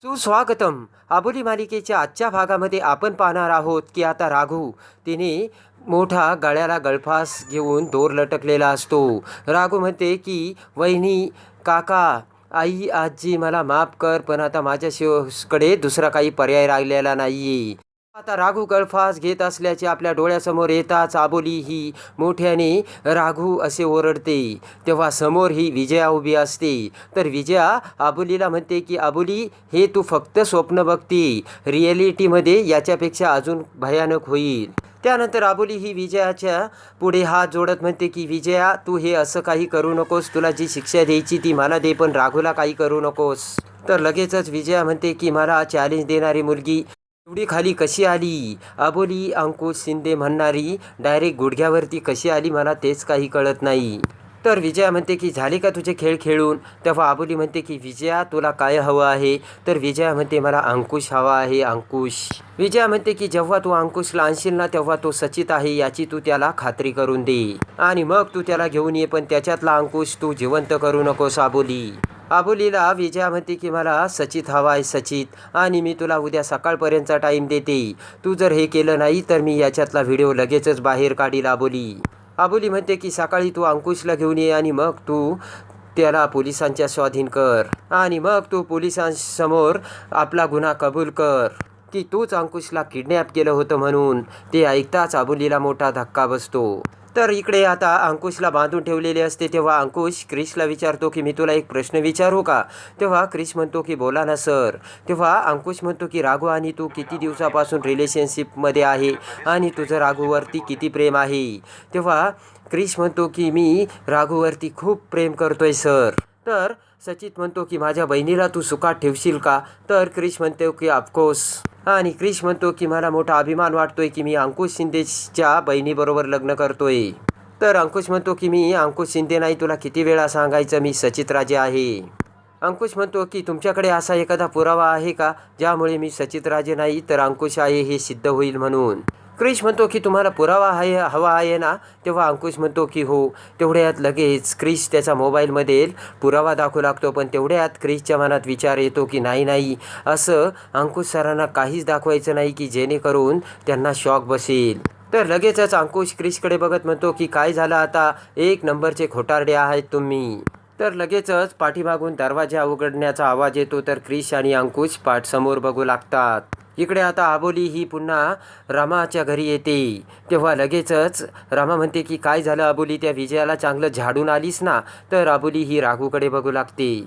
सुस्वागतम. आबोली मालिकेच्या आजच्या भागामध्ये आपण पाहणार आहोत की आता राघू तिने मोठा गळ्याला गळफास घेऊन दोर लटकलेला असतो. राघू म्हणते की वहिनी, काका, आई, आजी मला माफ कर, पण आता माझ्याकडे दुसरा काही पर्याय राहिलेला नाही. आता राघू गळफास घेत असल्याचे आपल्या डोळ्यासमोर येताच आबोली ही मोठ्याने राघू असे ओरडते. तेव्हा समोर ही विजया उभी असते. तर विजया आबोलीला म्हणते की आबोली, हे तू फक्त स्वप्न बघते, रिॲलिटीमध्ये याच्यापेक्षा अजून भयानक होईल. त्यानंतर आबोली ही विजयाच्या पुढे हात जोडत म्हणते की विजया, तू हे असं काही करू नकोस, तुला जी शिक्षा द्यायची ती मला दे, पण राघूला काही करू नकोस. तर लगेचच विजया म्हणते की मला चॅलेंज देणारी मुलगी एवढी खाली कशी आली? आबोली अंकुश शिंदे म्हणणारी डायरेक्ट गुडघ्यावरती कशी आली, मला तेच काही कळत नाही. तर विजया म्हणते की झाले का तुझे खेळ खेळून? तेव्हा आबोली म्हणते की विजया, तुला काय हवं आहे? तर विजया म्हणते मला अंकुश हवा आहे, अंकुश. विजया म्हणते की जेव्हा तू अंकुशला आणशील ना, तेव्हा तो सचित आहे याची तू त्याला खात्री करून दे, आणि मग तू त्याला घेऊन ये, पण त्याच्यातला अंकुश तू जिवंत करू नकोस आबोली. आबोलीला विजया म्हणते की मला सचित हवा आहे, सचित, आणि मी तुला उद्या सकाळपर्यंतचा टाईम देते. तू जर हे केलं नाही तर मी याच्यातला व्हिडिओ लगेचच बाहेर काढील आबोली. आबोली म्हणते की सकाळी तू अंकुशला घेऊन ये आणि मग तू त्याला पोलिसांच्या स्वाधीन कर, आणि मग तू पोलिसांसमोर आपला गुन्हा कबूल कर की तूच अंकुशला किडनॅप केलं होतं म्हणून. ते ऐकताच आबोलीला मोठा धक्का बसतो. तर इकडे आता अंकुशला बांधून ठेवलेले असते. तेव्हा अंकुश क्रिशला विचारतो की मी तुला एक प्रश्न विचारू का? तेव्हा क्रिश म्हणतो की बोला ना सर. तेव्हा अंकुश म्हणतो की राघू आणि तू किती दिवसापासून रिलेशनशिपमध्ये आहे आणि तुझं राघूवरती किती प्रेम आहे? तेव्हा क्रिश म्हणतो की मी राघूवरती खूप प्रेम करतोय सर. तर सचित म्हणतो की माझ्या बहिणीला तू सुखात ठेवशील का? तर क्रिश म्हणतो की ऑफकोर्स. आणि क्रिश म्हणतो की मला मोठा अभिमान वाटतोय की मी अंकुश शिंदेच्या बहिणीबरोबर लग्न करतोय. तर अंकुश म्हणतो की मी अंकुश शिंदे नाही, तुला किती वेळा सांगायचं, मी सचित राजे आहे. अंकुश म्हणतो की तुमच्याकडे असा एखादा पुरावा आहे का ज्यामुळे मी सचित राजे नाही तर अंकुश आहे हे सिद्ध होईल म्हणून? क्रिश म्हणतो की तुम्हाला पुरावा हवा आहे ना? तेव्हा अंकुश म्हणतो की हो. तेवढ्यात लगेच क्रिश त्याचा मोबाईलमध्ये पुरावा दाखवू लागतो, पण तेवढ्यात क्रिशच्या मनात विचार येतो की नाही, असं अंकुश सरांना काहीच दाखवायचं नाही की जेणेकरून त्यांना शॉक बसेल. तर लगेचच अंकुश क्रिशकडे बघत म्हणतो की काय झालं आता? एक नंबरचे खोटारडे आहेत तुम्ही. तर लगेचच पाठीमागून दरवाजा उघडण्याचा आवाज येतो. तर क्रिश आणि अंकुश समोर बघू लागतात. इकडे आता आबोली ही पुन्हा रमाच्या घरी येते. तेव्हा लगेचच रमा म्हणते की काय झालं आबोली, त्या विजयाला चांगलं झाडून आलीस ना? तर आबोली ही राघूकडे बघू लागते.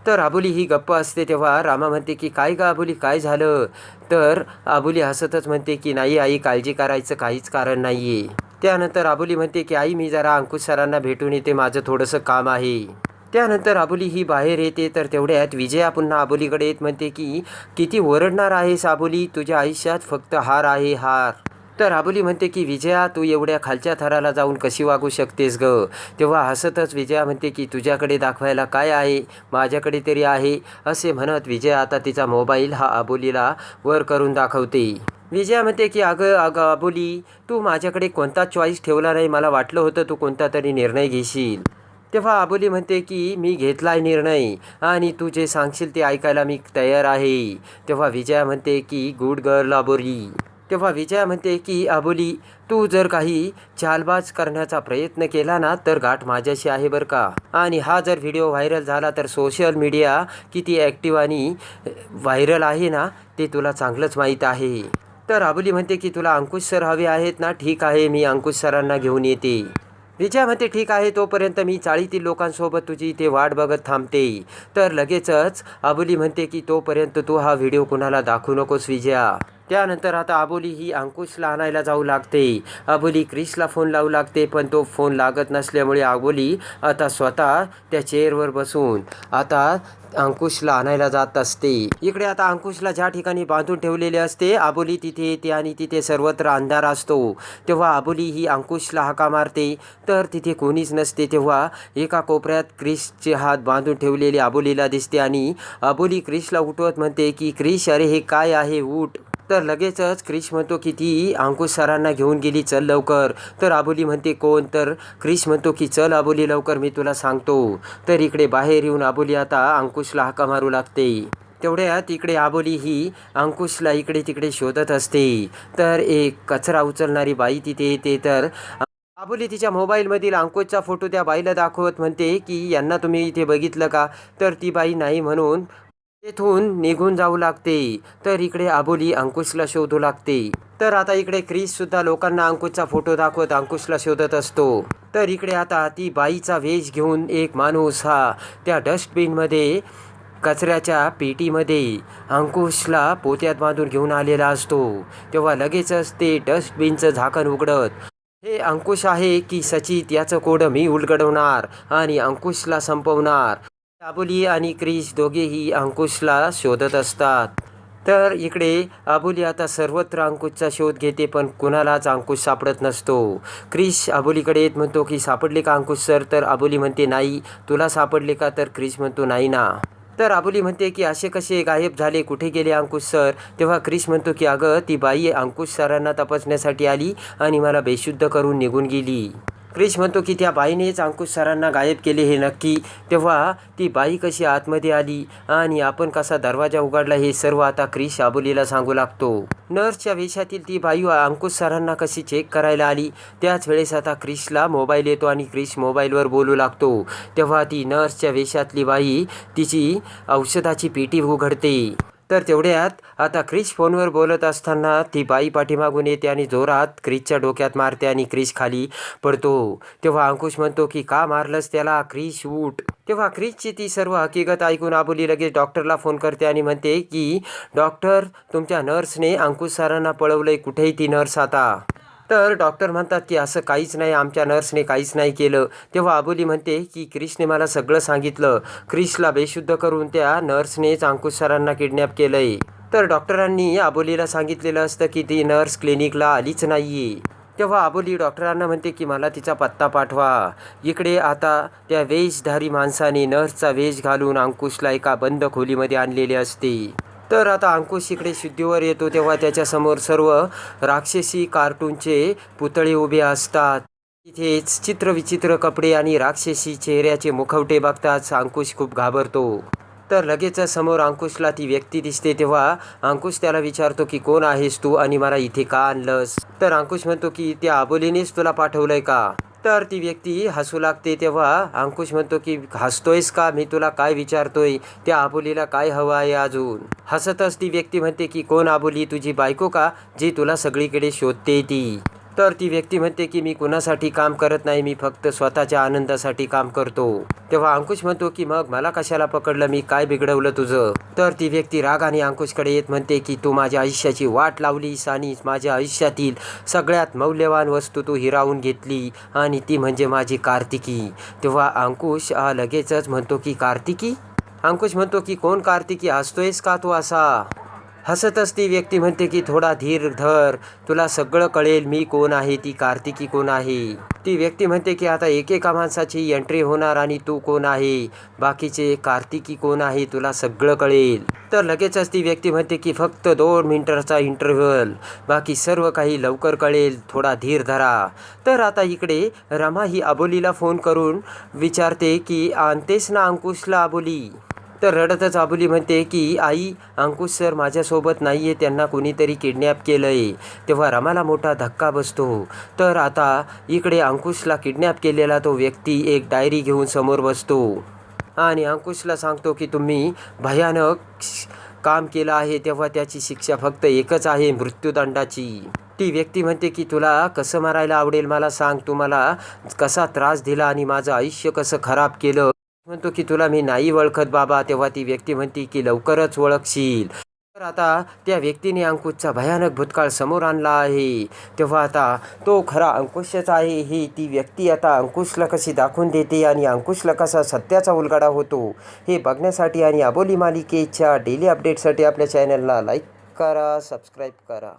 तर आबोली ही गप्प असते. तेव्हा रामा म्हणते की काय ग आबोली, काय झालं? तर आबोली हसतच म्हणते की नाही आई, काळजी करायचं काहीच कारण नाही आहे. त्यानंतर आबोली म्हणते की आई, मी जरा अंकुश सरांना भेटून येते, माझं थोडंसं काम आहे. त्यानंतर आबोली ही बाहेर येते. तर तेवढ्यात विजया पुन्हा आबोलीकडे येत म्हणते की किती ओरडणार आहेस आबोली, तुझ्या आयुष्यात फक्त हार आहे, हार. तर आबोली म्हणते की विजया, तू एवढ्या खालच्या थराला जाऊन कशी वागू शकतेस ग? तेव्हा हसतच विजया म्हणते की तुझ्याकडे दाखवायला काय आहे, माझ्याकडे तरी आहे. असे म्हणत विजया आता तिचा मोबाईल हा आबोलीला वर करून दाखवते. विजया म्हणते की अगं आबोली, तू माझ्याकडे कोणता चॉईस ठेवला नाही, मला वाटलं होतं तू कोणता तरी निर्णय घेशील. तेव्हा आबोली म्हणते की मी घेतलाय निर्णय आणि तू जे सांगशील ते ऐकायला मी तयार आहे. तेव्हा विजया म्हणते की गुड गर्ल आबोली. तेव्हा विजया म्हणते की आबोली, तू जर काही चालबाज करण्याचा प्रयत्न केला ना तर गाठ माझ्याशी आहे बरं का. आणि हा जर व्हिडिओ व्हायरल झाला तर सोशल मीडिया किती ॲक्टिव्ह आणि व्हायरल आहे ना ते तुला चांगलंच माहीत आहे. तर आबोली म्हणते की तुला अंकुश सर हवे आहेत ना? ठीक आहे, मी अंकुश सरांना घेऊन येते. विजया म्हणते ठीक आहे, तोपर्यंत मी चाळीतील लोकांसोबत तुझी इथे वाट बघत थांबते. तर लगेचच आबोली म्हणते की तोपर्यंत तू हा व्हिडिओ कुणाला दाखवू नकोस विजया. त्यानंतर आता आबोली ही अंकुशला आणायला जाऊ लागते. आबोली क्रिशला फोन लावू लागते, पण तो फोन लागत नसल्यामुळे आबोली आता स्वतः त्या चेअरवर बसून आता अंकुशला आणायला जात असते. इकडे आता अंकुशला ज्या ठिकाणी बांधून ठेवलेले असते आबोली तिथे येते आणि तिथे सर्वत्र अंधार असतो. तेव्हा आबोली ही अंकुशला हाका मारते तर तिथे कोणीच नसते. तेव्हा एका कोपऱ्यात क्रिशचे हात बांधून ठेवलेले आबोलीला दिसते आणि आबोली क्रिशला उठवत म्हणते की क्रिश, अरे हे काय आहे, उठ. तर लगेचच क्रिश म्हणतो की ती अंकुश सरांना घेऊन गेली, चल लवकर. तर आबोली म्हणते कोण? तर क्रिश म्हणतो की चल आबोली लवकर, मी तुला सांगतो. तर इकडे बाहेर येऊन आबोली आता अंकुशला हाका मारू लागते. तेवढ्यात इकडे आबोली ही अंकुशला इकडे तिकडे शोधत असते. तर एक कचरा उचलणारी बाई तिथे येते. तर आबोली तिच्या मोबाईलमधील अंकुशचा फोटो त्या बाईला दाखवत म्हणते की यांना तुम्ही इथे बघितलं का? तर ती बाई नाही म्हणून तेथून निघून जाऊ लागते. तर इकडे आबोली अंकुशला शोधू लागते. तर आता इकडे क्रिससुद्धा लोकांना अंकुशचा फोटो दाखवत अंकुशला शोधत असतो. तर इकडे आता ती बाईचा वेश घेऊन एक माणूस हा त्या डस्टबिनमध्ये कचऱ्याच्या पेटीमध्ये अंकुशला पोत्यात बांधून घेऊन आलेला असतो. तेव्हा लगेचच ते डस्टबिनचं झाकण उघडत, हे अंकुश आहे की सचित याचं कोडं मी उलगडवणार आणि अंकुशला संपवणार. आबोली आणि क्रिश दोघेही अंकुशला शोधत असतात. तर इकडे आबोली आता सर्वत्र अंकुशचा शोध घेते पण कुणालाच अंकुश सापडत नसतो. क्रिश आबोलीकडे येत म्हणतो की सापडले का अंकुश सर? तर आबोली म्हणते नाही. तुला सापडले का? तर क्रिश म्हणतो नाही ना. तर आबोली म्हणते की असे कसे गायब झाले, कुठे गेले अंकुश सर? तेव्हा क्रिश म्हणतो की अगं ती बाई अंकुश सरांना तपासण्यासाठी आली आणि मला बेशुद्ध करून निघून गेली. क्रिश म्हणतो की त्या बाईनेच अंकुश सरांना गायब केले हे नक्की. तेव्हा ती बाई कशी आतमध्ये आली आणि आपण कसा दरवाजा उघडला हे सर्व आता क्रिश आबोलीला सांगू लागतो. नर्सच्या वेशातील ती बाई अंकुश सरांना कशी चेक करायला आली. त्याच वेळेस आता क्रिशला मोबाईल येतो आणि क्रिश मोबाईलवर बोलू लागतो. तेव्हा ती नर्सच्या वेशातली बाई तिची औषधाची पेटी उघडते. तर तेवढ्यात आता क्रिश फोनवर बोलत असताना ती बाई पाठीमागून येते आणि जोरात क्रिशच्या डोक्यात मारते आणि क्रिश खाली पडतो. तेव्हा अंकुश म्हणतो की का मारलंस त्याला? क्रिश उठ. तेव्हा क्रिशची ती सर्व हकीकत ऐकून आबोली लगेच डॉक्टरला फोन करते आणि म्हणते की डॉक्टर, तुमच्या नर्सने अंकुश सरांना पळवलंय. कुठेही ती नर्स आता? तर डॉक्टर म्हणतात की असं काहीच नाही, आमच्या नर्सने काहीच नाही केलं. तेव्हा आबोली म्हणते की क्रिशने मला सगळं सांगितलं. क्रिशला बेशुद्ध करून त्या नर्सनेच अंकुश सरांना किडनॅप केलंय. तर डॉक्टरांनी आबोलीला सांगितलेलं असतं की ती नर्स क्लिनिकला आलीच नाहीये. तेव्हा आबोली डॉक्टरांना म्हणते की मला तिचा पत्ता पाठवा. इकडे आता त्या वेशधारी माणसाने नर्सचा वेश घालून अंकुशला एका बंद खोलीमध्ये आणलेले असते. तर आता अंकुश इकडे शुद्धीवर येतो. तेव्हा त्याच्यासमोर सर्व राक्षसी कार्टूनचे पुतळे उभे असतात. तिथेच चित्रविचित्र कपडे आणि राक्षसी चेहऱ्याचे मुखवटे बघताच अंकुश खूप घाबरतो. तर लगेच समोर अंकुशला ती व्यक्ती दिसते. तेव्हा अंकुश त्याला विचारतो की कोण आहेस तू आणि मला इथे का आणलंस? तर अंकुश म्हणतो की त्या आबोलीनेच तुला पाठवलंय का? तर ती व्यक्ती हसू लागते. तेव्हा अंकुश म्हणतो की हसतोयस का? मी तुला काय विचारतोय? त्या आबोलीला काय हवं आहे अजून? हसतच ती व्यक्ती म्हणते की कोण आबोली? तुझी बायको का, जी तुला सगळीकडे शोधते ती? तर ती व्यक्ती म्हणते की मी कुणासाठी काम करत नाही, मी फक्त स्वतःच्या आनंदासाठी काम करतो. तेव्हा अंकुश म्हणतो की मग मला कशाला पकडलं, मी काय बिघडवलं तुझं? तर ती व्यक्ती रागाने अंकुशकडे येत म्हणते की तू माझ्या आयुष्याची वाट लावलीस आणि माझ्या आयुष्यातील सगळ्यात मौल्यवान वस्तू तू हिरावून घेतली आणि ती म्हणजे माझी कार्तिकी. तेव्हा अंकुश लगेचच म्हणतो की कार्तिकी? अंकुश म्हणतो की कोण कार्तिकी? हसतोयस का तू असा? हसतच ती व्यक्ती म्हणते की थोडा धीर धर, तुला सगळं कळेल मी कोण आहे, ती कार्तिकी कोण आहे. ती व्यक्ती म्हणते की आता एकेका माणसाची एंट्री होणार आणि तू कोण आहे, बाकीचे कार्तिकी कोण आहे तुला सगळं कळेल. तर लगेचच ती व्यक्ती म्हणते की फक्त 2 मिनिटाचा इंटरव्हल, बाकी सर्व काही लवकर कळेल, थोडा धीर धरा. तर आता इकडे रमा ही आबोलीला फोन करून विचारते की आणतेस ना अंकुशला आबोली? तर रडतच आबोली म्हणते की आई, अंकुश सर माझ्यासोबत नाही आहे, त्यांना कोणीतरी किडनॅप केलं आहे. तेव्हा रमाला मोठा धक्का बसतो. तर आता इकडे अंकुशला किडनॅप केलेला तो व्यक्ती एक डायरी घेऊन समोर बसतो आणि अंकुशला सांगतो की तुम्ही भयानक काम केलं आहे, तेव्हा त्याची शिक्षा फक्त एकच आहे, मृत्यूदंडाची. ती व्यक्ती म्हणते की तुला कसं मारायला आवडेल मला सांग, तू मला कसा त्रास दिला आणि माझं आयुष्य कसं खराब केलं. म्हणतो की तुला मी नाही ओळखत बाबा. तेव्हा ती व्यक्ती म्हणते की लवकरच ओळखशील. तर आता त्या व्यक्तीने अंकुशचा भयानक भूतकाळ समोर आणला आहे. तेव्हा आता तो खरा अंकुशच आहे ही ती व्यक्ती आता अंकुशला कशी दाखवून देते आणि अंकुशला कसा सत्याचा उलगडा होतो हे बघण्यासाठी आणि आबोली मालिकेच्या डेली अपडेटसाठी आपल्या चॅनलला लाईक करा, सबस्क्राईब करा.